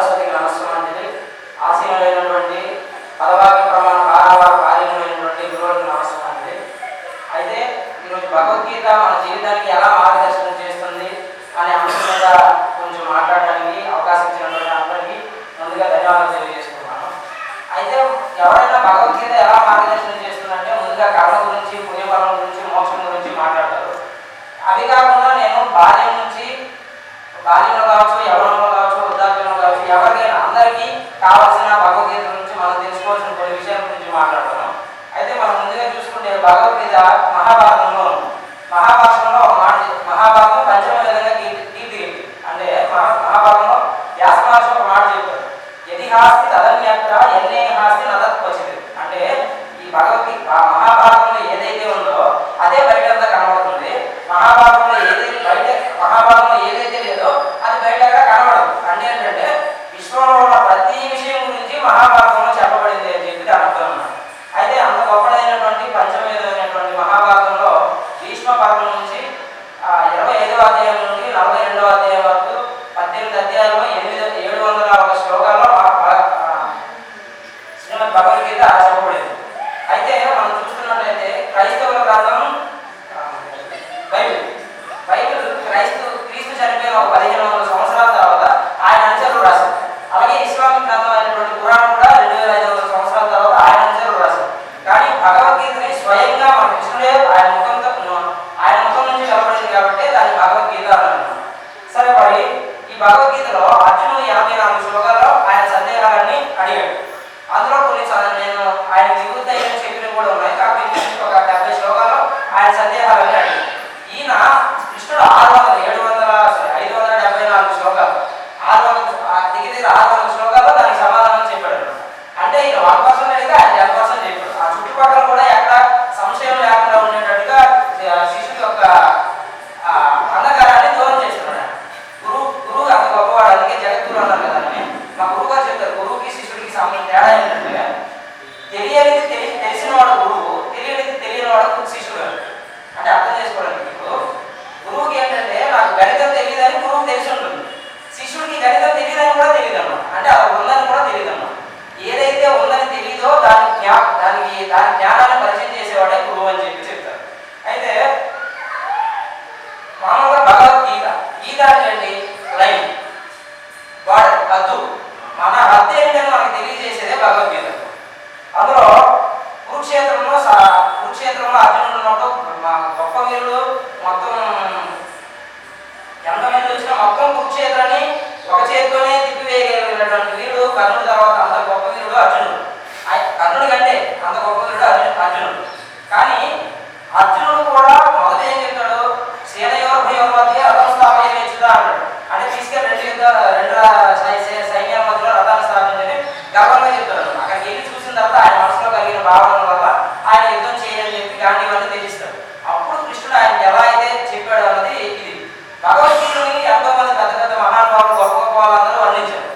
సరస్వతికి నమస్కారం. ఆశీనులైనటువంటి పదవాక్య ప్రమాణ కార్యమైనటువంటి గురువులకు నమస్కారం. అయితే ఈరోజు భగవద్గీత మన జీవితానికి ఎలా మార్గదర్శనం చేస్తుంది అనే అంశం మీద కొంచెం మాట్లాడడానికి అవకాశం ఇచ్చినటువంటి అందరికీ ముందుగా ధన్యవాదాలు తెలియజేస్తున్నాను. అయితే ఎవరైనా భగవద్గీత ఎలా మార్గదర్శనం చేస్తుందంటే ముందుగా కర్మ గురించి, పుణ్యఫలం గురించి, మోక్షం గురించి మాట్లాడతారు. అవి కాకుండా నేను బాల్యంలో కావచ్చు, యవ్వనంలో కావచ్చు, వృద్ధాప్యంలో కావచ్చు, ఎవరికైనా అందరికీ కావాల్సిన భగవద్గీత గురించి మనం తెలుసుకోవాల్సిన కొన్ని విషయాల గురించి మాట్లాడుతున్నాం. అయితే మనం ముందుగా చూసుకుంటే భగవద్గీత మహాభారతంలో ఒక మాట, మహాభారతం పంచమ విధంగా కీర్తి అంటే మహాభారతంలో వ్యాస మహర్షి ఒక మాట చెప్తారు, యదిహాస్తి తదన్యత్ర యన్నేహాస్తి నతత్వచిత్. అంటే ఈ మహాభారతంలో ఏదైతే ఉందో అదే బయటంతా కనబడుతుంది. మహాభారతంలో ఏదైతే లేదో అది బయట కనబడదు. అంటే ఏంటంటే విశ్వంలో ఉన్న ప్రతి విషయం గురించి మహాభారతంలో చెప్పబడింది అని చెప్పి దాని అర్థం అన్నమాట. అయితే అంత గొప్పదైనటువంటి పంచమేదమైనటువంటి మహాభారతంలో భీష్మ పర్వం నుంచి 25వ అధ్యాయం నుండి 42వ అధ్యాయం వరకు 18 అధ్యాయంలో 701 శ్లోకాల్లో శ్రీమద్ భగవద్గీత చెప్పబడింది. అయితే మనం చూస్తున్నట్లయితే క్రైస్తవుల గ్రంథం బైబిల్ క్రీస్తు చనిపోయిన ఒక 1500 సంవత్సరాల తర్వాత ఆయన అనుచరులు రాశారు. అలాగే ఇస్లామిక్ గ్రంథం అయినటువంటి ఖురాన్ కూడా 2500 సంవత్సరాల తర్వాత ఆయన అనుచరులు రాశారు. కానీ భగవద్గీతని స్వయంగా మన కృష్ణుడే ఆయన ముఖం నుంచి వెలబడింది కాబట్టి దాన్ని భగవద్గీత అన్నారు. సరే, మరి ఈ భగవద్గీతలో అర్జునుడు 84 శ్లోకాల్లో ఆయన సందేహాలన్నీ అడిగాడు. అందులో కొన్ని నేను ఆయన నివృత్తి అయిన చెప్పినవి కూడా ఉన్నాయి. కాబట్టి ఒక 70 శ్లోకాల్లో ఆయన సందేహాలన్నీ అడిగాడు. ఈయన కృష్ణుడు 574 శ్లోకాలు, 600 శ్లోకాల్లో దానికి సమాధానం చెప్పాడు. అంటే ఈయన 1% అడిగితే ఆయన 10% చెప్పాడు. ఆ చుట్టుపక్కల కూడా ఎక్కడ సంశయం లేకుండా ఉండేటట్టుగా శిష్యుడి యొక్క అంధకారాన్ని దూరం చేస్తున్నాడు. గురువు అంత గొప్పవాడు, అందుకే జగద్గురు అన్నారు కదా అని. మా గురువు గారు చెప్తారు, గురువుకి శిష్యుడికి తేడా ఏంటంటే తెలిసినవాడు గురువు, తెలియనివాడు శిష్యుడు. అంటే అర్థం చేసుకోవడానికి ఇప్పుడు గురువుకి ఏంటంటే నాకు గణితం తెలియదని గురువుకి తెలిసి ఉంటుంది, శిష్యుడికి గణితం తెలియదని కూడా తెలియదు అన్నమాట. అంటే అది ఉందని కూడా తెలియదు అన్నమాట. ఏదైతే ఉందని తెలియదో దాని జ్ఞానాన్ని పరిచయం చేసేవాడే గురువు అని చెప్పి చెప్తారు. అయితే మామూలుగా గీత అంటే లైన్, బార్డర్, హద్దు. మన హద్దు ఏంటని మనకు తెలియజేసేదే భగవద్గీత. అందులో కురుక్షేత్రంలో అర్జునుడు ఉన్నప్పుడు గొప్ప వీరుడు మొత్తం ఎంతమంది వచ్చినా మొత్తం కురుక్షేత్రాన్ని ఒక చేతితోనే తిప్పివేయగలిగినటువంటి వీరుడు కర్ణుడి తర్వాత అంత గొప్ప వీరుడు అర్జునుడు. కర్ణుడి కంటే అంత గొప్ప వీరుడు అర్జునుడు. కానీ అర్జునుడు కూడా మొదట ఏం చెప్తాడు, సేనయోర్భయోర్ మధ్య రథం స్థాపయించుదా అంటాడు. అంటే తీసుకెళ్ళి రెండు సైన్యాల మధ్యలో రథాన్ని స్థాపించని గర్వంగా చెప్తాడు. అక్కడికి వెళ్ళి చూసిన తర్వాత ఆయన మనసులో కలిగిన భావనల వల్ల ఆయన యుద్ధం చేయని చెప్పి గాంధీవన్నీ తెలియస్తాడు. అప్పుడు కృష్ణుడు ఆయనకి ఎలా అయితే చెప్పాడు అన్నది ఇది. భగవద్గీతని ఎంతో మంది పెద్ద పెద్ద మహానుభావులు, గొప్ప గొప్ప వాళ్ళందరూ వర్ణించారు.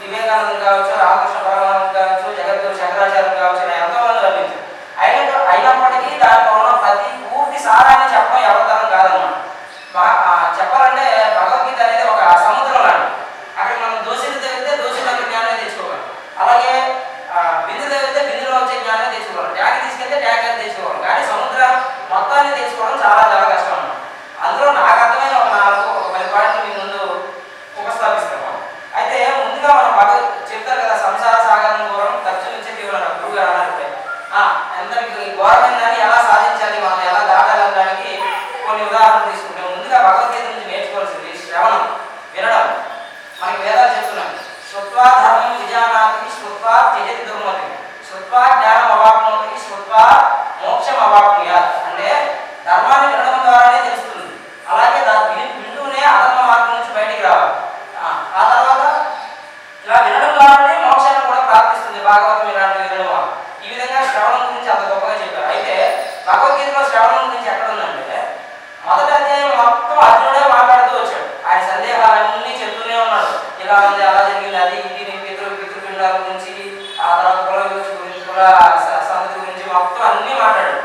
వివేకానందుడు కావచ్చు, రామకృష్ణ పరమహంస కావచ్చు, జగద్గురు శంకరాచార్యులు కావచ్చు, ఎంతో మంది వర్ణించారు. అయినప్పటికీ దాంట్లో ఉన్న పూర్తి సారాన్ని చెప్పడం ఎవరితరం కాదన్నమాట. చెప్పాలంటే భగవద్గీత అనేది ఒక సముద్రం లాంటి. అక్కడ మనం దోషులు తగ్గితే దోషుల జ్ఞానాన్ని తెచ్చుకోవాలి. అలాగే బిందు తగ్గితే బిందులో వచ్చే జ్ఞానాన్ని తెచ్చుకోవాలి. ట్యాంక్ తీసుకెళ్తే ట్యాంక్ అని తెచ్చుకోవాలి. కానీ సముద్రం మొత్తాన్ని తెచ్చుకోవడం చాలా చాలా కష్టం అన్నమాట. అందులో నాకు అర్థమైన ఒక 10 పాయింట్లు మీ ముందు ఉపస్థాపిస్తాము. అయితే ముందుగా మనం చెప్తారు కదా, సంసార సాగరం దూరం ఖర్చు నుంచి తీవ్రంగా గురువు గారు అన్నారు. అందరికి ఘోరమైన దాన్ని ఎలా సాధించాలి, మనం ఎలా దాటాలనడానికి కొన్ని ఉదాహరణలు తీసుకుంటే, ముందుగా భగవద్గీత నుంచి నేర్చుకోవాల్సింది శ్రవణం, వినడం. మనకి వేదాలు చెప్తున్నాయి, శ్రుత్వా ధర్మం విజానాతి, శ్రుత్వా త్యజతి దుర్మతి, శ్రుత్వా జ్ఞానం అవాప్నోతి, శ్రుత్వా మోక్షం అవాప్నుయాత్. అంటే ధర్మాన్ని వినడం ద్వారానే తెలుస్తుంది. అలాగే దాన్ని వింటూనే అధర్మ మార్గం నుంచి బయటికి రావాలి. ఆ తర్వాత ఇలా వినడం ద్వారానే మోక్షాన్ని కూడా ప్రాప్తిస్తుంది భాగవతం ఇలాంటి వినడం వల్ల. ఈ విధంగా శ్రవణం గురించి అంత గొప్పగా చెప్పారు. అయితే భగవద్గీతలో శ్రవణం గురించి ఎక్కడ ఉందంటే, మొదటి అధ్యాయం మొత్తం అర్జునుడే మాట్లాడుతూ వచ్చాడు. ఆయన సందేహాలన్నీ చెప్తూనే ఉన్నాడు. ఇలా ఉంది, అలా జరిగింది, అది ఇది, పితృపిండాల గురించి, ఆ తర్వాత కుల గురించి, కుల సంగతి గురించి మొత్తం అన్నీ మాట్లాడాడు.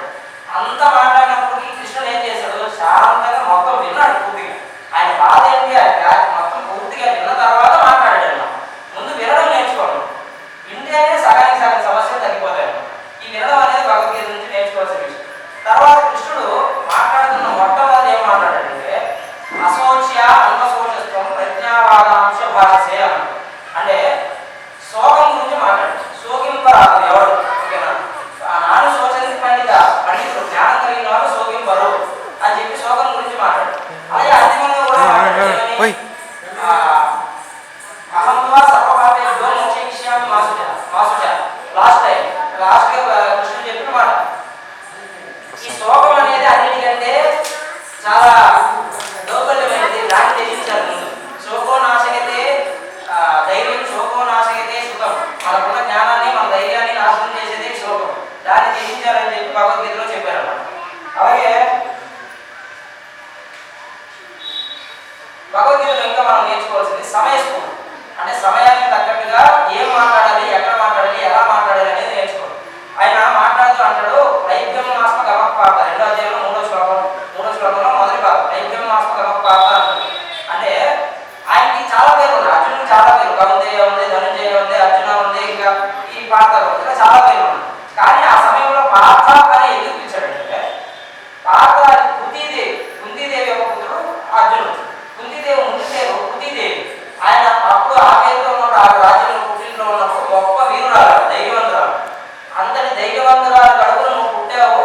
అంతా మాట్లాడినప్పటికీ కృష్ణుడు ఏం చేశాడు, శాంతంగా మొత్తం విన్నాడు పూర్తిగా. ఆయన బాధ ఏంటి, మొత్తం పూర్తిగా విన్న తర్వాత మాట్లాడాడు. ముందు భారతాలు ఇలా చాలా పేర్లు ఉన్నాయి. కానీ ఆ సమయంలో పార్థ అని ఎందుకు పిలిచాడంటే పార్థ కుంతీదేవి యొక్క పుత్రుడు అర్జునుడు. కుంతీదేవి ముందు పేరు కుంతీదేవి. ఆయన అప్పుడు ఆ పేరుతో ఉన్నప్పుడు ఆ రాజ్యంలో పుట్టింట్లో ఉన్నప్పుడు గొప్ప వీరురాలు, ధైర్యవంతురాలు. అంతటి ధైర్యవంతురాలు కడుపును నువ్వు పుట్టావు,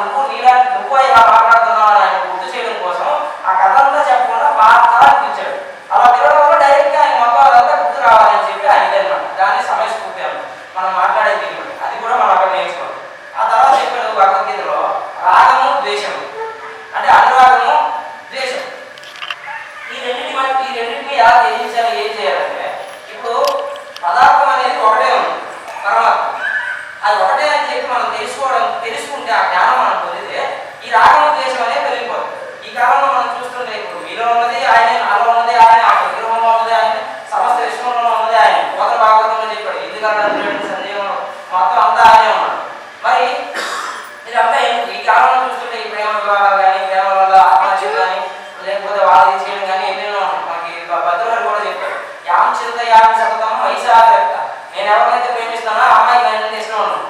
నువ్వు ఇలా మాట్లాడుతున్నావు అని ఆయన గుర్తు చేయడం కోసం ఆ కథ అంతా చెప్పకుండా పార్థ అని పిలిచాడు. అలా పిలవడం వల్ల డైరెక్ట్ గా ఆయన మొత్తం అదంతా గుర్తు రావాలని చెప్పి ఆయన ఇదన్నమాట. దాన్ని సమయస్ఫూర్తి మనం మాట్లాడే దీని అది కూడా మనం అక్కడ నేర్చుకోవాలి. ఆ తర్వాత చెప్పాడు భగవద్గీతలో రాగము ద్వేషము అంటే అనురాగము ద్వేషం ఈ రెండింటిని ఎలా త్యజించాలి, ఏం చేయాలంటే ఇప్పుడు పదార్థం అనేది ఒకటే ఉంది పరమాత్మ. అది ఒకటే అని చెప్పి మనం తెలుసుకుంటే ఆ జ్ఞానం మనం పొందితే ఈ రాగము ద్వేషం అనేది పెరిగిపోతుంది. ఈ కాలంలో మనం చూస్తుంటే ఇప్పుడు మీలో ఉన్నది ఆయనే, నాలో ఉన్నది ఆయన, ఆ విగ్రహంలో ఉన్నది ఆయన, సమస్త విశ్వంలో ఉన్నది ఆయన. మొదటి భాగవతంలో చెప్పాడు ఎందుకంటే సందేహంలో మొత్తం అంతా ఆయనే ఉన్నాడు. మరి ఇదంతా ఈ కాలంలో చూస్తుంటే ఈ ప్రేమ వివాహాలు కానీ, ప్రేమ వల్ల ఆత్మహత్యలు కానీ, లేకపోతే వాళ్ళది చేయడం కానీ ఎన్నెన్నో ఉన్నాయి. మనకి భద్రుడు కూడా చెప్పాడు యాం చింతయామి సతతం వైశాఖ, నేను ఎవరినైతే ప్రేమిస్తానో ఆ అమ్మాయికి నేను చేసిన ఉన్నాను.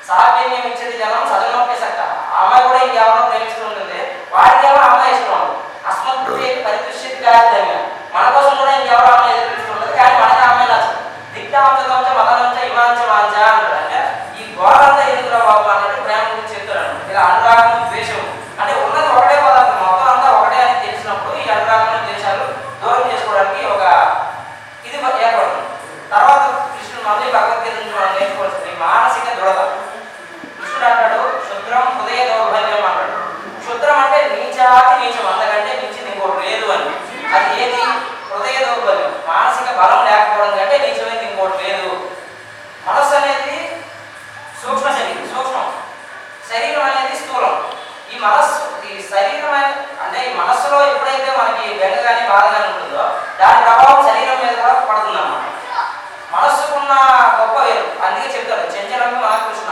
సాధ్యం ఇచ్చేది జనం సజనోప్య సక్క, ఆ అమ్మాయి కూడా ఇంకెవరో ప్రేమిస్తూ ఉంటుంది, వాడికి ఏమో అమ్మాయి ఇష్టం ఉండదు. అస్మత్తుడి పరిదృశ్యత కాదు, మన కోసం కూడా ఇంకెవరో అమ్మాయి ఎదురుస్తుంటుంది, కానీ మనకి అమ్మాయి నచ్చదు. దిగ్ధాంశ మదనంచ ఇమాంచ వాంచ అంటాడు. అంటే ఈ గోడంతా ఎందుకురా బాబు అన్నట్టు ప్రేమ గురించి చెప్తాడు. ఇలా అనురాగం ద్వేషం అంటే ఉన్నది ఒకటే పదార్థం, మొత్తం అంతా ఒకటే అని తెలిసినప్పుడు ఈ అనురాగం ద్వేషాలు దూరం చేసుకోవడానికి ఒక ఇది ఏర్పడుతుంది. తర్వాత కృష్ణుడు మళ్ళీ భగవద్గీత నుంచి మనం నేర్చుకోవాల్సింది మానసిక దృఢత. కృష్ణుడు అంటాడు క్షుద్రం హృదయ దౌర్బల్యం అంటాడు. క్షుద్రం అంటే నీచాతి నీచం, అంతకంటే నీచింది ఇంకోటి లేదు అని. అది ఏది? హృదయ దౌర్బల్యం, మానసిక బలం లేకపోవడం కంటే నీచమైంది ఇంకోటి లేదు. మనస్సు అనేది సూక్ష్మం, శరీరం అనేది స్థూలం. ఈ శరీరం అంటే ఈ మనస్సులో ఎప్పుడైతే మనకి బెంగ కానీ బాధ కానీ ఉంటుందో దాని ప్రభావం శరీరం మీద కూడా పడుతుంది అన్నమాట. మనస్సుకున్న గొప్ప వేరు, అందుకే చెప్తారు చంచలము మన కృష్ణ